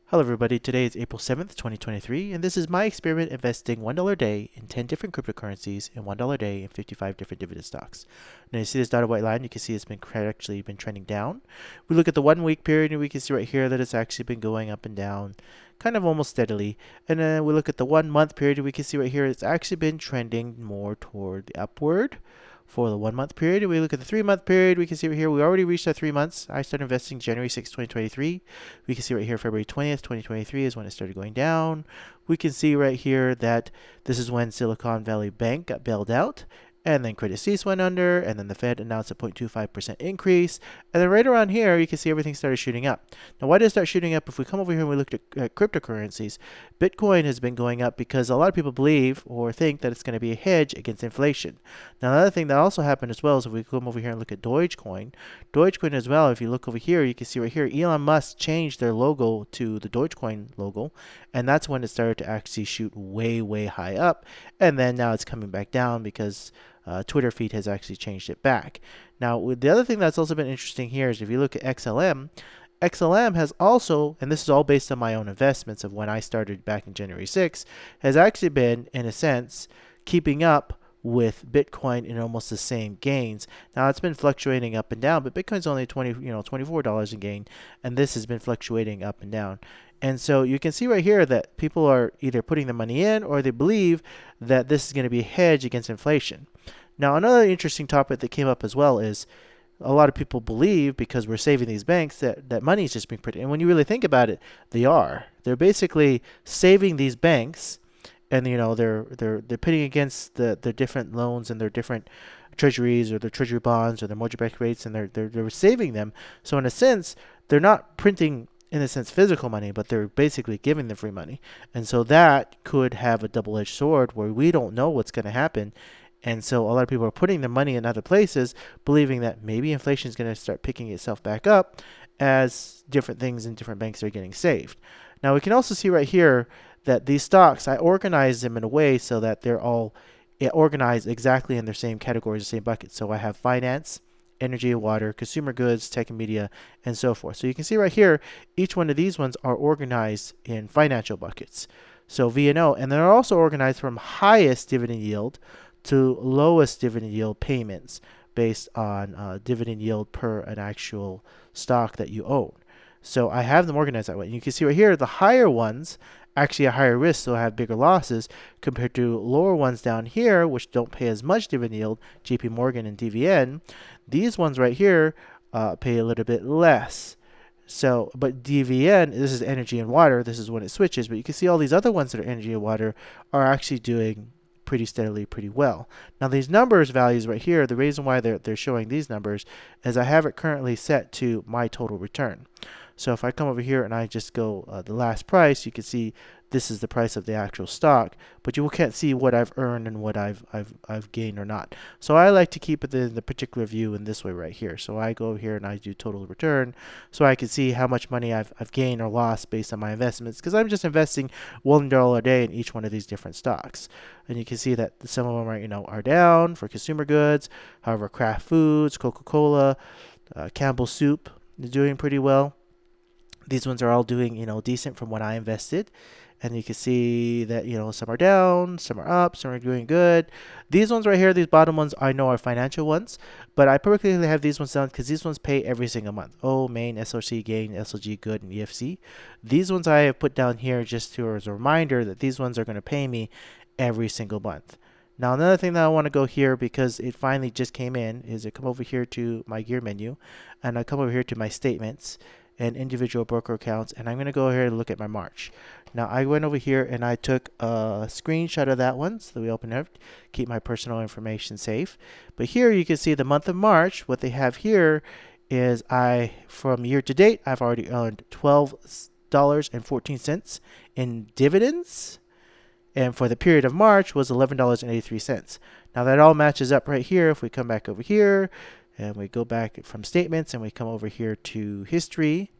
Hello everybody, today is April 7th, 2023, and this is my experiment investing $1 a day in 10 different cryptocurrencies and $1 a day in 55 different dividend stocks. Now you see this dotted white line, you can see it's been actually been trending down. We look at the 1 week period and we can see right here that it's actually been going up and down kind of almost steadily. And then we look at the 1 month period and we can see right here it's actually been trending more toward the upward for the 1 month period. And we look at the 3 month period, we can see right here we already reached our 3 months. I started investing January 6, 2023. We can see right here February 20th, 2023 is when it started going down. We can see right here that this is when Silicon Valley Bank got bailed out. And then Credit Suisse went under, and then the Fed announced a 0.25% increase. And then right around here, you can see everything started shooting up. Now, why did it start shooting up? If we come over here and we look at cryptocurrencies, Bitcoin has been going up because a lot of people believe or think that it's going to be a hedge against inflation. Now, another thing that also happened as well is if we come over here and look at Dogecoin as well, if you look over here, you can see right here, Elon Musk changed their logo to the Dogecoin logo, and that's when it started to actually shoot way, way high up. And then now it's coming back down because Twitter feed has actually changed it back. Now, the other thing that's also been interesting here is if you look at XLM has also, and this is all based on my own investments of when I started back in January 6th, has actually been, in a sense, keeping up with Bitcoin in almost the same gains. Now it's been fluctuating up and down, but Bitcoin's only $24 in gain, and this has been fluctuating up and down. And so you can see right here that people are either putting the money in or they believe that this is going to be a hedge against inflation. Now, another interesting topic that came up as well is a lot of people believe because we're saving these banks that money is just being printed. And when you really think about it, they are. They're basically saving these banks, and they're pitting against the different loans and their different treasuries or their treasury bonds or their mortgage-backed rates, and they're saving them. So in a sense, they're not printing in a sense physical money, but they're basically giving them free money. And so that could have a double-edged sword where we don't know what's going to happen. And so a lot of people are putting their money in other places, believing that maybe inflation is going to start picking itself back up as different things in different banks are getting saved. Now we can also see right here that these stocks, I organize them in a way so that they're all organized exactly in their same categories, the same buckets. So I have finance, energy and water, consumer goods, tech and media, and so forth. So you can see right here, each one of these ones are organized in financial buckets. So V&O, and they're also organized from highest dividend yield to lowest dividend yield payments based on dividend yield per an actual stock that you own. So I have them organized that way. And you can see right here, the higher ones actually are higher risk, so have bigger losses compared to lower ones down here, which don't pay as much dividend yield, JP Morgan and DVN. These ones right here pay a little bit less. So, but DVN, this is energy and water, this is when it switches, but you can see all these other ones that are energy and water are actually doing pretty steadily, pretty well. Now these numbers values right here, the reason why they're showing these numbers is I have it currently set to my total return. So if I come over here and I just go the last price, you can see this is the price of the actual stock, but you can't see what I've earned and what I've gained or not. So I like to keep it in the particular view in this way right here. So I go here and I do total return, so I can see how much money I've gained or lost based on my investments, because I'm just investing $1 a day in each one of these different stocks. And you can see that some of them are down for consumer goods. However, Kraft Foods, Coca-Cola, Campbell's Soup is doing pretty well. These ones are all doing, decent from when I invested. And you can see that, some are down, some are up, some are doing good. These ones right here, these bottom ones, I know are financial ones, but I particularly have these ones down because these ones pay every single month. Oh, Main, SOC, Gain, SLG, Good, and EFC. These ones I have put down here just as a reminder that these ones are going to pay me every single month. Now, another thing that I want to go here because it finally just came in is I come over here to my gear menu and I come over here to my statements and individual broker accounts, and I'm going to go here and look at my March. Now I went over here and I took a screenshot of that one, so we open it, keep my personal information safe. But here you can see the month of March. What they have here is from year to date, I've already earned $12.14 in dividends, and for the period of March was $11.83. Now that all matches up right here. If we come back over here and we go back from statements and we come over here to history,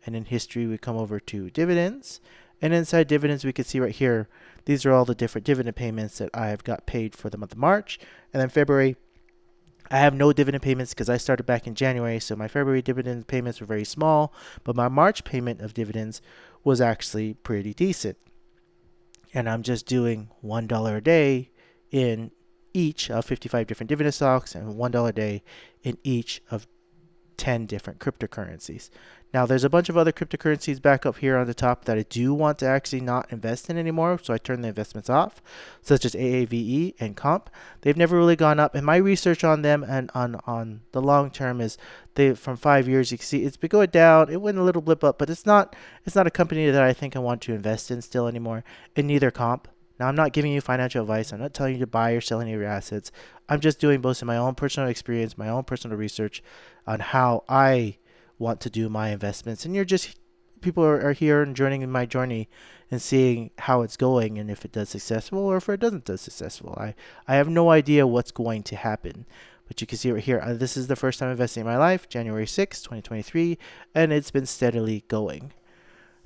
and in history we come over to dividends, and inside dividends we can see right here these are all the different dividend payments that I have got paid for the month of March. And then February I have no dividend payments because I started back in January, so my February dividend payments were very small, but my March payment of dividends was actually pretty decent. And I'm just doing $1 a day in each of 55 different dividend stocks and $1 a day in each of 10 different cryptocurrencies. Now, there's a bunch of other cryptocurrencies back up here on the top that I do want to actually not invest in anymore, so I turn the investments off, such as AAVE and Comp. They've never really gone up, and my research on them and on the long term is they from 5 years. You can see it's been going down. It went a little blip up, but it's not a company that I think I want to invest in still anymore, and neither Comp. Now, I'm not giving you financial advice. I'm not telling you to buy or sell any of your assets. I'm just doing both in my own personal experience, my own personal research on how I want to do my investments. And people are here and joining in my journey and seeing how it's going and if it does successful or if it doesn't do successful. I have no idea what's going to happen. But you can see right here, this is the first time investing in my life, January 6, 2023, and it's been steadily going.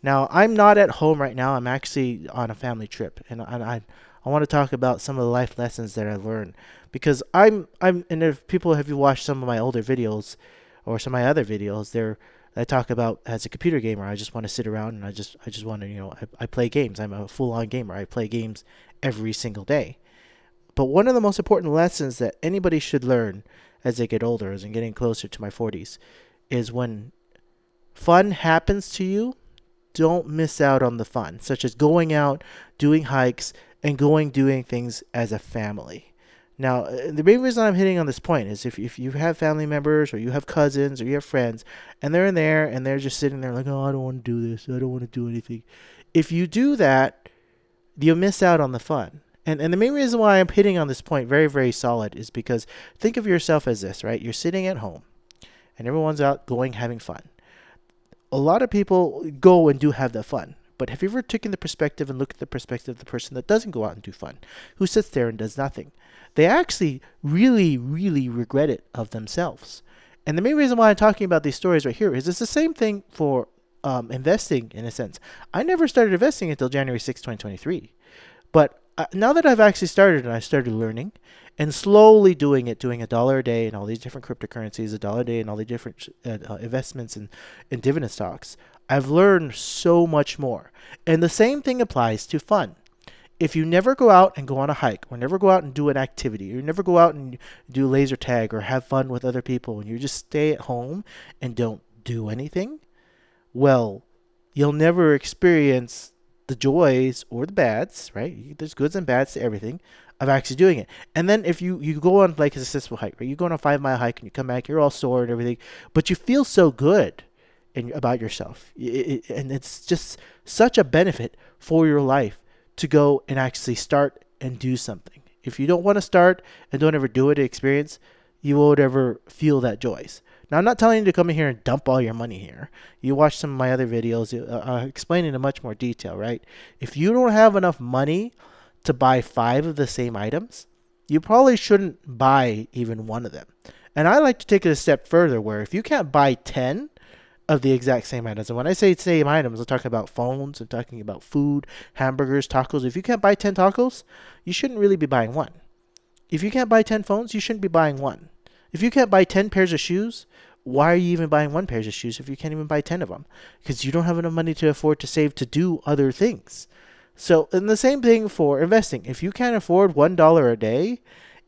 Now, I'm not at home right now. I'm actually on a family trip, and I want to talk about some of the life lessons that I learned because and if people have you watched some of my older videos or some of my other videos, I talk about as a computer gamer, I just want to sit around and I just want to, I play games. I'm a full-on gamer. I play games every single day. But one of the most important lessons that anybody should learn as they get older, as I'm getting closer to my 40s, is when fun happens to you, don't miss out on the fun, such as going out, doing hikes, and doing things as a family. Now, the main reason I'm hitting on this point is if you have family members or you have cousins or you have friends and they're in there and they're just sitting there like, oh, I don't want to do this. I don't want to do anything. If you do that, you'll miss out on the fun. And the main reason why I'm hitting on this point very, very solid is because think of yourself as this, right? You're sitting at home and everyone's out having fun. A lot of people go and do have that fun. But have you ever taken the perspective and looked at the perspective of the person that doesn't go out and do fun, who sits there and does nothing? They actually really, really regret it of themselves. And the main reason why I'm talking about these stories right here is it's the same thing for investing in a sense. I never started investing until January 6, 2023. But now that I've actually started and I started learning and slowly doing $1 a day in all these different cryptocurrencies, $1 a day in all the different investments in dividend stocks, I've learned so much more. And the same thing applies to fun. If you never go out and go on a hike or never go out and do an activity, or you never go out and do laser tag or have fun with other people and you just stay at home and don't do anything, well, you'll never experience the joys or the bads, right? There's goods and bads to everything of actually doing it. And then if you go on like a successful hike, right? You go on a 5-mile hike and you come back, you're all sore and everything, but you feel so good about yourself. And it's just such a benefit for your life to go and actually start and do something. If you don't want to start and don't ever do it, experience, you won't ever feel that joys. Now, I'm not telling you to come in here and dump all your money here. You watch some of my other videos, I explain in much more detail, right? If you don't have enough money to buy 5 of the same items, you probably shouldn't buy even one of them. And I like to take it a step further where if you can't buy 10 of the exact same items, and when I say same items, I'm talking about phones, I'm talking about food, hamburgers, tacos. If you can't buy 10 tacos, you shouldn't really be buying one. If you can't buy 10 phones, you shouldn't be buying one. If you can't buy 10 pairs of shoes, why are you even buying one pair of shoes if you can't even buy 10 of them? Because you don't have enough money to afford to save to do other things. So, and the same thing for investing. If you can't afford $1 a day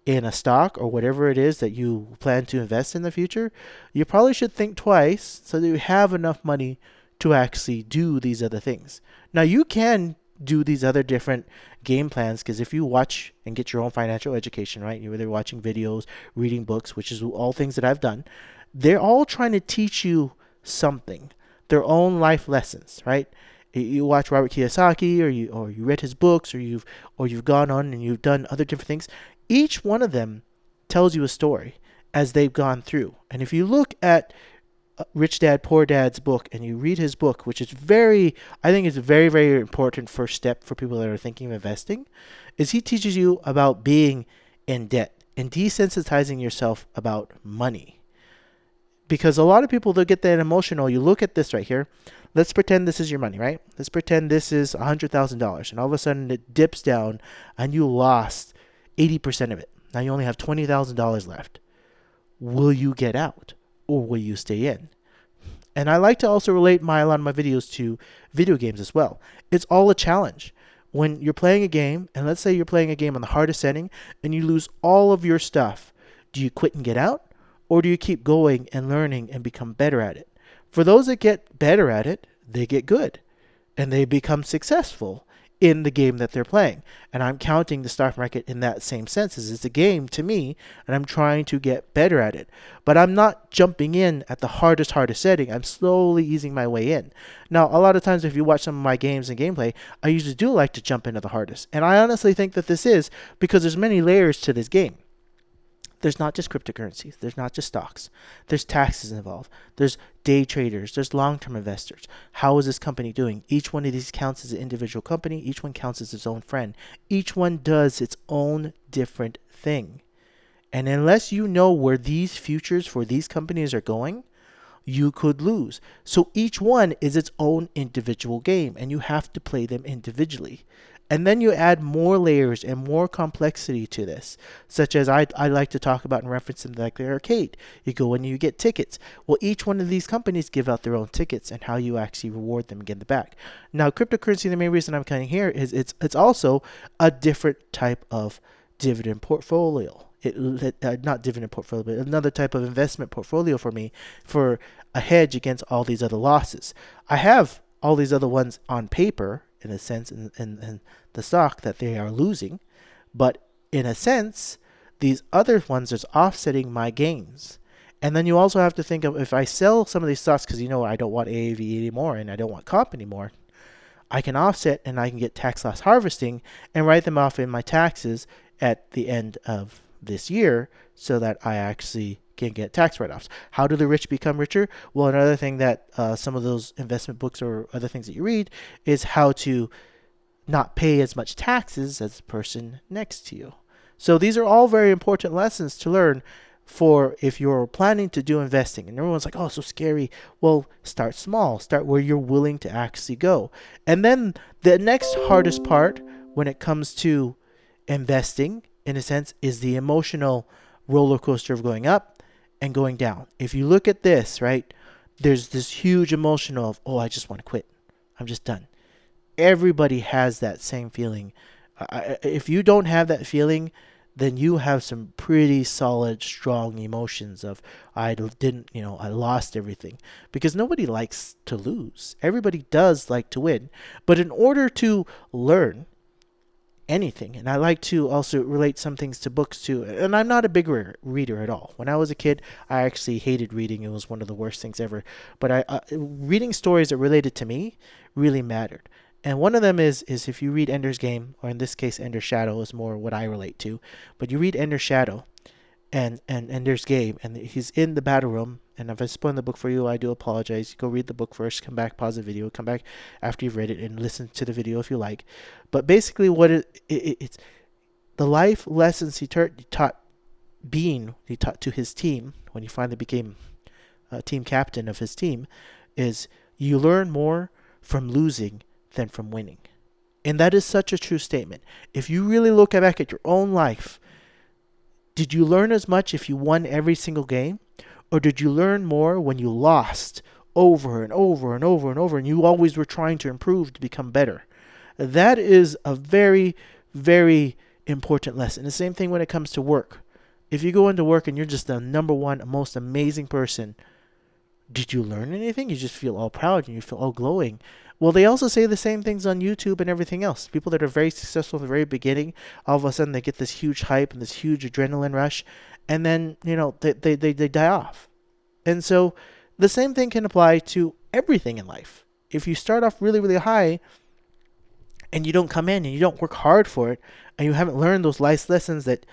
in a stock or whatever it is that you plan to invest in the future, you probably should think twice so that you have enough money to actually do these other things. Now, you can do these other different game plans because if you watch and get your own financial education, right? You're either watching videos, reading books, which is all things that I've done. They're all trying to teach you something, their own life lessons, right? You watch Robert Kiyosaki, or you read his books, or you've gone on and you've done other different things. Each one of them tells you a story as they've gone through. And if you look at Rich Dad, Poor Dad's book and you read his book, which is I think it's a very, very important first step for people that are thinking of investing, is he teaches you about being in debt and desensitizing yourself about money. Because a lot of people, they'll get that emotional. You look at this right here. Let's pretend this is your money, right? Let's pretend this is $100,000 and all of a sudden it dips down and you lost 80% of it. Now you only have $20,000 left. will you get out or will you stay in? And I like to also relate a lot of my videos to video games as well. It's all a challenge. When you're playing a game, and let's say you're playing a game on the hardest setting and you lose all of your stuff, do you quit and get out? Or do you keep going and learning and become better at it? For those that get better at it, they get good and they become successful in the game that they're playing. And I'm counting the stock market in that same sense, as it's a game to me, and I'm trying to get better at it. But I'm not jumping in at the hardest setting. I'm slowly easing my way in. Now, a lot of times if you watch some of my games and gameplay, I usually do like to jump into the hardest. And I honestly think that this is because there's many layers to this game. There's not just cryptocurrencies. There's not just stocks. There's taxes involved. There's day traders. There's long-term investors. How is this company doing? Each one of these counts as an individual company. Each one counts as its own friend. Each one does its own different thing. And unless you know where these futures for these companies are going, you could lose. So each one is its own individual game, and you have to play them individually. And then you add more layers and more complexity to this, such as I like to talk about in reference to like the arcade. You go in and you get tickets. Well, each one of these companies give out their own tickets and how you actually reward them and get them back. Now, cryptocurrency, the main reason I'm coming here is it's also a different type of dividend portfolio. Not dividend portfolio, but another type of investment portfolio for me, for a hedge against all these other losses. I have all these other ones on paper, in a sense, in the stock that they are losing, but in a sense, these other ones are offsetting my gains. And then you also have to think of, if I sell some of these stocks because I don't want AAV anymore and I don't want comp anymore, I can offset and I can get tax loss harvesting and write them off in my taxes at the end of this year so that I actually can get tax write-offs. How do the rich become richer? Well, another thing that some of those investment books or other things that you read is how to not pay as much taxes as the person next to you. So these are all very important lessons to learn for if you're planning to do investing. And everyone's like, oh, so scary. Well, start small. Start where you're willing to actually go. And then the next hardest part when it comes to investing, in a sense, is the emotional roller coaster of going up and going down. If you look at this, right, there's this huge emotional of, oh, I just want to quit. I'm just done. Everybody has that same feeling. If you don't have that feeling, then you have some pretty solid, strong emotions of, I lost everything. Because nobody likes to lose. Everybody does like to win. But in order to learn anything, and I like to also relate some things to books too, and I'm not a big reader at all. When I was a kid, I actually hated reading. It was one of the worst things ever. But reading stories that related to me really mattered. And one of them is if you read Ender's Game, or in this case Ender's Shadow is more what I relate to, but you read Ender's Shadow and Ender's Game, and he's in the battle room. And if I spoil the book for you, I do apologize. Go read the book first, come back, pause the video, come back after you've read it, and listen to the video if you like. But basically, what it's the life lessons he taught to his team when he finally became team captain of his team is you learn more from losing than from winning. And that is such a true statement. If you really look back at your own life, did you learn as much if you won every single game? Or did you learn more when you lost over and over and over and over and you always were trying to improve to become better? That is a very, very important lesson. The same thing when it comes to work. If you go into work and you're just the number one, most amazing person, did you learn anything? You just feel all proud and you feel all glowing. Well, they also say the same things on YouTube and everything else. People that are very successful in the very beginning, all of a sudden they get this huge hype and this huge adrenaline rush, and then, they die off. And so the same thing can apply to everything in life. If you start off really, really high and you don't come in and you don't work hard for it and you haven't learned those life lessons that,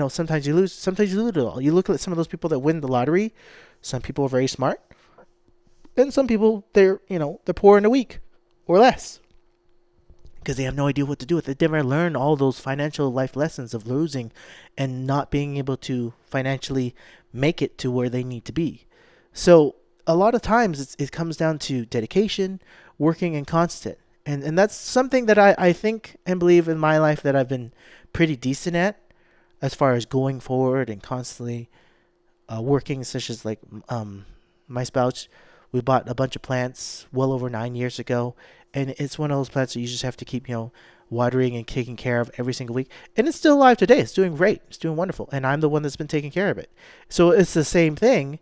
sometimes you lose it all. You look at some of those people that win the lottery. Some people are very smart. And some people, they're poor in a week or less because they have no idea what to do with it. They never learn all those financial life lessons of losing and not being able to financially make it to where they need to be. So a lot of times it comes down to dedication, working, and constant. And that's something that I think and believe in my life that I've been pretty decent at as far as going forward and constantly working, such as like my spouse, we bought a bunch of plants well over 9 years ago, and it's one of those plants that you just have to keep, watering and taking care of every single week. And it's still alive today. It's doing great. It's doing wonderful. And I'm the one that's been taking care of it. So it's the same thing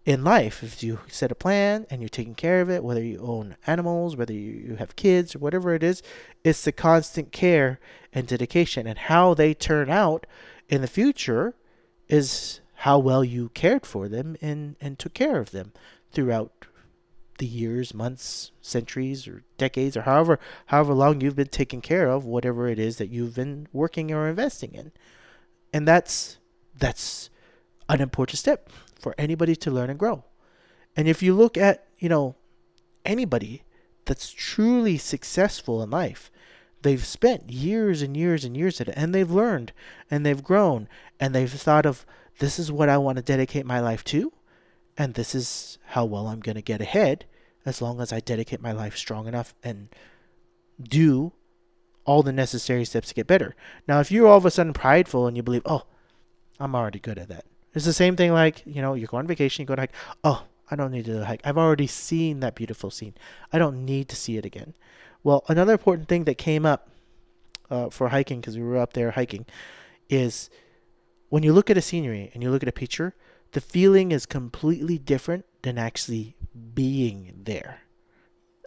in life. If you set a plan and you're taking care of it, whether you own animals, whether you have kids, or whatever it is, it's the constant care and dedication. And how they turn out in the future is how well you cared for them and took care of them throughout the years, months, centuries, or decades, or however long you've been taking care of whatever it is that you've been working or investing in. And that's an important step for anybody to learn and grow. And if you look at, anybody that's truly successful in life, they've spent years and years and years at it, and they've learned and they've grown and they've thought of, this is what I want to dedicate my life to, and this is how well I'm going to get ahead as long as I dedicate my life strong enough and do all the necessary steps to get better. Now, if you're all of a sudden prideful and you believe, oh, I'm already good at that. It's the same thing like, you go on vacation, you go to hike. Oh, I don't need to hike. I've already seen that beautiful scene. I don't need to see it again. Well, another important thing that came up for hiking, because we were up there hiking, is when you look at a scenery and you look at a picture, the feeling is completely different than actually being there.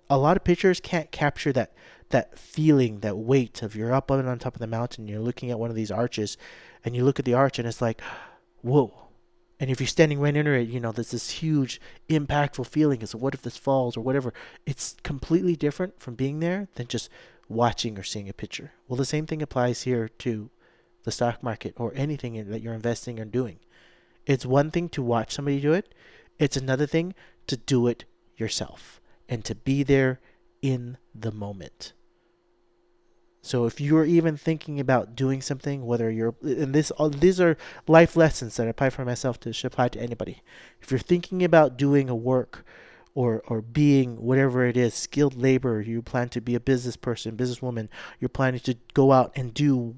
A lot of pictures can't capture that feeling, that weight of you're up on top of the mountain, you're looking at one of these arches, and you look at the arch and it's like, whoa. And if you're standing right under it, there's this huge impactful feeling as what if this falls or whatever. It's completely different from being there than just watching or seeing a picture. Well, the same thing applies here to the stock market or anything that you're investing or doing. It's one thing to watch somebody do it. It's another thing to do it yourself and to be there in the moment. So if you're even thinking about doing something, whether and these are life lessons that I apply for myself to should apply to anybody. If you're thinking about doing a work or being whatever it is, skilled labor, you plan to be a business person, businesswoman, you're planning to go out and do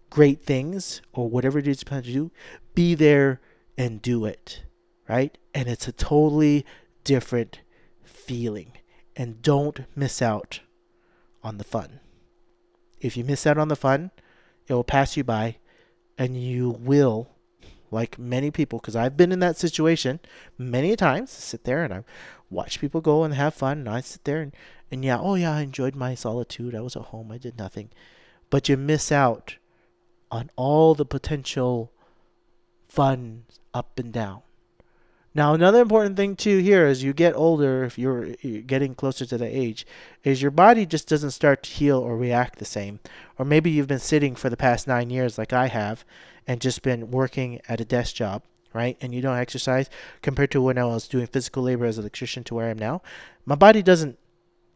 great things or whatever it is you plan to do, be there and do it, right? And it's a totally different feeling. And don't miss out on the fun. If you miss out on the fun, it will pass you by, and you will, like many people, because I've been in that situation many times, sit there and I watch people go and have fun, and I sit there and yeah, oh yeah, I enjoyed my solitude. I was at home. I did nothing. But you miss out on all the potential fun up and down. Now, another important thing too here as you get older, if you're getting closer to the age, is your body just doesn't start to heal or react the same. Or maybe you've been sitting for the past 9 years like I have and just been working at a desk job, right? And you don't exercise compared to when I was doing physical labor as an electrician to where I am now. My body doesn't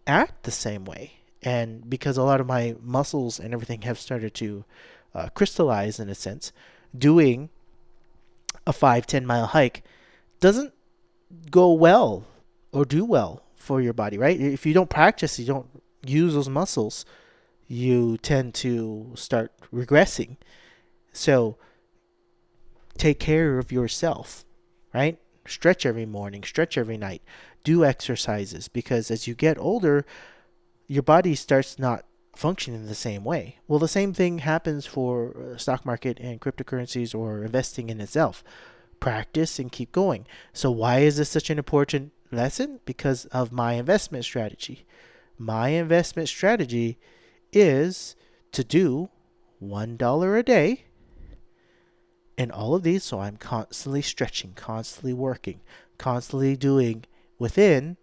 act the same way. And because a lot of my muscles and everything have started to crystallize in a sense, doing a 5-10 mile hike doesn't go well or do well for your body, right? If you don't practice, you don't use those muscles, you tend to start regressing. So take care of yourself, right? Stretch every morning, stretch every night, do exercises, because as you get older, your body starts not functioning the same way. Well, the same thing happens for stock market and cryptocurrencies or investing in itself. Practice and keep going. So why is this such an important lesson? Because of my investment strategy. My investment strategy is to do $1 a day in all of these. So I'm constantly stretching, constantly working, constantly doing within,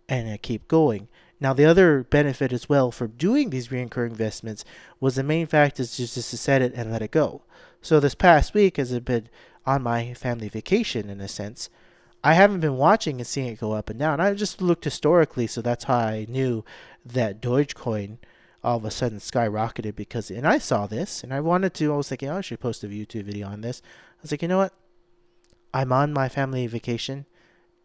and I keep going. Now, the other benefit as well for doing these recurring investments was the main fact is just to set it and let it go. So this past week, as I've been on my family vacation, in a sense, I haven't been watching and seeing it go up and down. I just looked historically, so that's how I knew that Dogecoin all of a sudden skyrocketed because, and I saw this, and I was thinking, oh, I should post a YouTube video on this. I was like, you know what? I'm on my family vacation,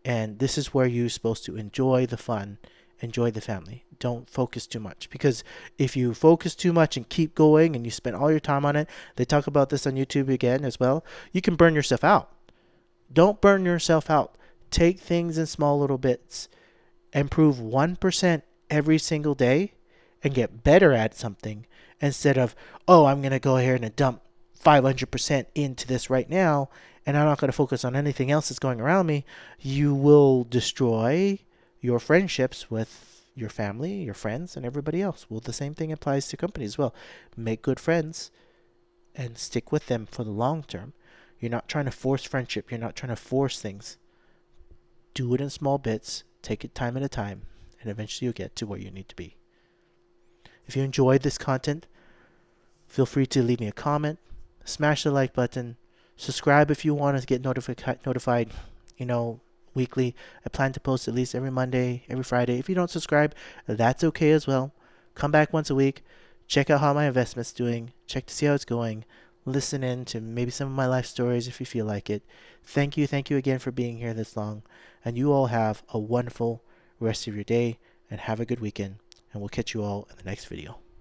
and this is where you're supposed to enjoy the fun, enjoy the family. Don't focus too much, because if you focus too much and keep going and you spend all your time on it, they talk about this on YouTube again as well, you can burn yourself out. Don't burn yourself out. Take things in small little bits. Improve 1% every single day and get better at something instead of, oh, I'm going to go here and dump 500% into this right now and I'm not going to focus on anything else that's going around me. You will destroy your friendships with your family, your friends, and everybody else. Well, the same thing applies to companies as well. Make good friends and stick with them for the long term. You're not trying to force friendship. You're not trying to force things. Do it in small bits. Take it time at a time. And eventually you'll get to where you need to be. If you enjoyed this content, feel free to leave me a comment. Smash the like button. Subscribe if you want to get notified, weekly. I plan to post at least every Monday, every Friday. If you don't subscribe, that's okay as well. Come back once a week. Check out how my investment's doing. Check to see how it's going. Listen in to maybe some of my life stories if you feel like it. Thank you again for being here this long. And you all have a wonderful rest of your day and have a good weekend. And we'll catch you all in the next video.